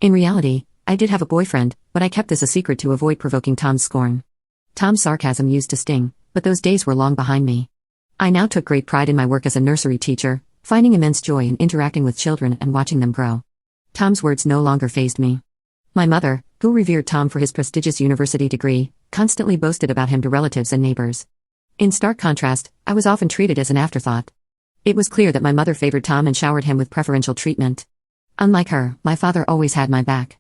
In reality, I did have a boyfriend, but I kept this a secret to avoid provoking Tom's scorn. Tom's sarcasm used to sting, but those days were long behind me. I now took great pride in my work as a nursery teacher, finding immense joy in interacting with children and watching them grow. Tom's words no longer fazed me. My mother, who revered Tom for his prestigious university degree, constantly boasted about him to relatives and neighbors. In stark contrast, I was often treated as an afterthought. It was clear that my mother favored Tom and showered him with preferential treatment. Unlike her, my father always had my back.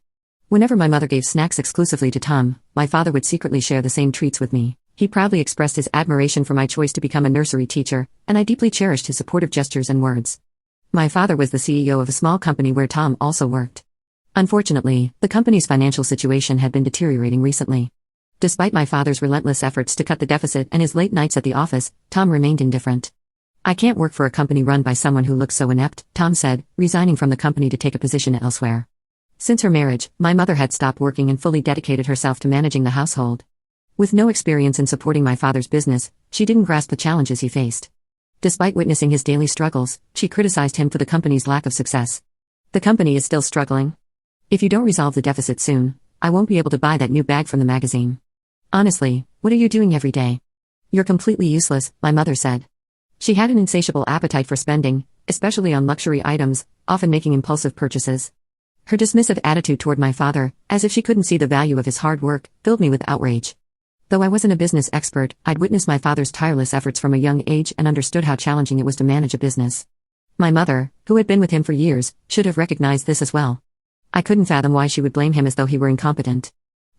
Whenever my mother gave snacks exclusively to Tom, my father would secretly share the same treats with me. He proudly expressed his admiration for my choice to become a nursery teacher, and I deeply cherished his supportive gestures and words. My father was the CEO of a small company where Tom also worked. Unfortunately, the company's financial situation had been deteriorating recently. Despite my father's relentless efforts to cut the deficit and his late nights at the office, Tom remained indifferent. "I can't work for a company run by someone who looks so inept," Tom said, resigning from the company to take a position elsewhere. Since her marriage, my mother had stopped working and fully dedicated herself to managing the household. With no experience in supporting my father's business, she didn't grasp the challenges he faced. Despite witnessing his daily struggles, she criticized him for the company's lack of success. "The company is still struggling. If you don't resolve the deficit soon, I won't be able to buy that new bag from the magazine. Honestly, what are you doing every day? You're completely useless," my mother said. She had an insatiable appetite for spending, especially on luxury items, often making impulsive purchases. Her dismissive attitude toward my father, as if she couldn't see the value of his hard work, filled me with outrage. Though I wasn't a business expert, I'd witnessed my father's tireless efforts from a young age and understood how challenging it was to manage a business. My mother, who had been with him for years, should have recognized this as well. I couldn't fathom why she would blame him as though he were incompetent.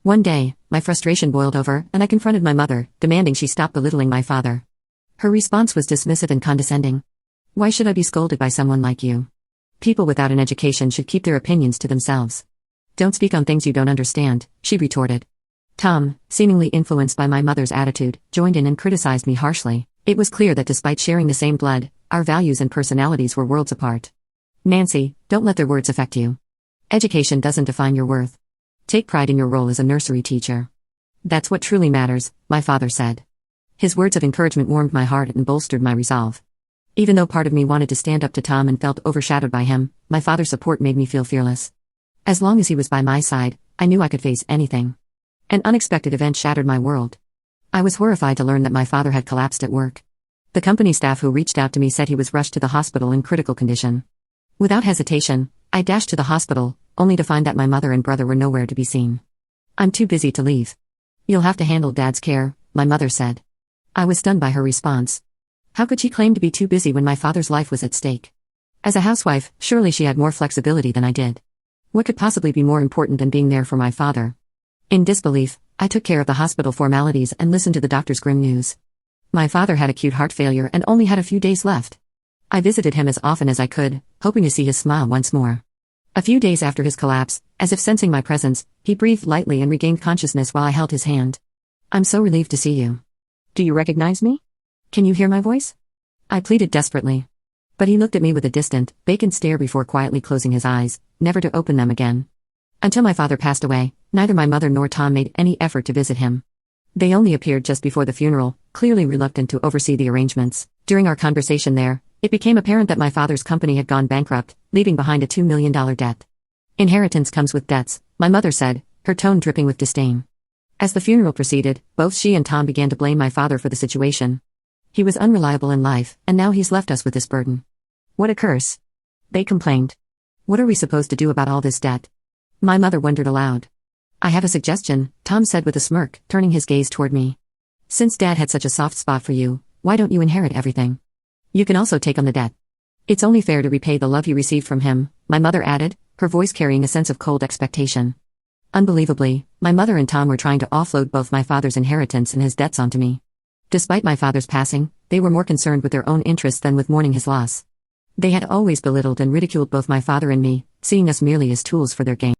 One day, my frustration boiled over, and I confronted my mother, demanding she stop belittling my father. Her response was dismissive and condescending. "Why should I be scolded by someone like you? People without an education should keep their opinions to themselves. Don't speak on things you don't understand," she retorted. Tom, seemingly influenced by my mother's attitude, joined in and criticized me harshly. It was clear that despite sharing the same blood, our values and personalities were worlds apart. "Nancy, don't let their words affect you. Education doesn't define your worth. Take pride in your role as a nursery teacher. That's what truly matters," my father said. His words of encouragement warmed my heart and bolstered my resolve. Even though part of me wanted to stand up to Tom and felt overshadowed by him, my father's support made me feel fearless. As long as he was by my side, I knew I could face anything. An unexpected event shattered my world. I was horrified to learn that my father had collapsed at work. The company staff who reached out to me said he was rushed to the hospital in critical condition. Without hesitation, I dashed to the hospital, only to find that my mother and brother were nowhere to be seen. "I'm too busy to leave. You'll have to handle Dad's care," my mother said. I was stunned by her response. How could she claim to be too busy when my father's life was at stake? As a housewife, surely she had more flexibility than I did. What could possibly be more important than being there for my father? In disbelief, I took care of the hospital formalities and listened to the doctor's grim news. My father had acute heart failure and only had a few days left. I visited him as often as I could, hoping to see his smile once more. A few days after his collapse, as if sensing my presence, he breathed lightly and regained consciousness while I held his hand. "I'm so relieved to see you. Do you recognize me? Can you hear my voice?" I pleaded desperately. But he looked at me with a distant, vacant stare before quietly closing his eyes, never to open them again. Until my father passed away, neither my mother nor Tom made any effort to visit him. They only appeared just before the funeral, clearly reluctant to oversee the arrangements. During our conversation there, it became apparent that my father's company had gone bankrupt, leaving behind a $2 million debt. "Inheritance comes with debts," my mother said, her tone dripping with disdain. As the funeral proceeded, both she and Tom began to blame my father for the situation. "He was unreliable in life, and now he's left us with this burden. What a curse," they complained. "What are we supposed to do about all this debt?" My mother wondered aloud. "I have a suggestion," Tom said with a smirk, turning his gaze toward me. "Since Dad had such a soft spot for you, why don't you inherit everything? You can also take on the debt. It's only fair to repay the love you received from him," my mother added, her voice carrying a sense of cold expectation. Unbelievably, my mother and Tom were trying to offload both my father's inheritance and his debts onto me. Despite my father's passing, they were more concerned with their own interests than with mourning his loss. They had always belittled and ridiculed both my father and me, seeing us merely as tools for their gain.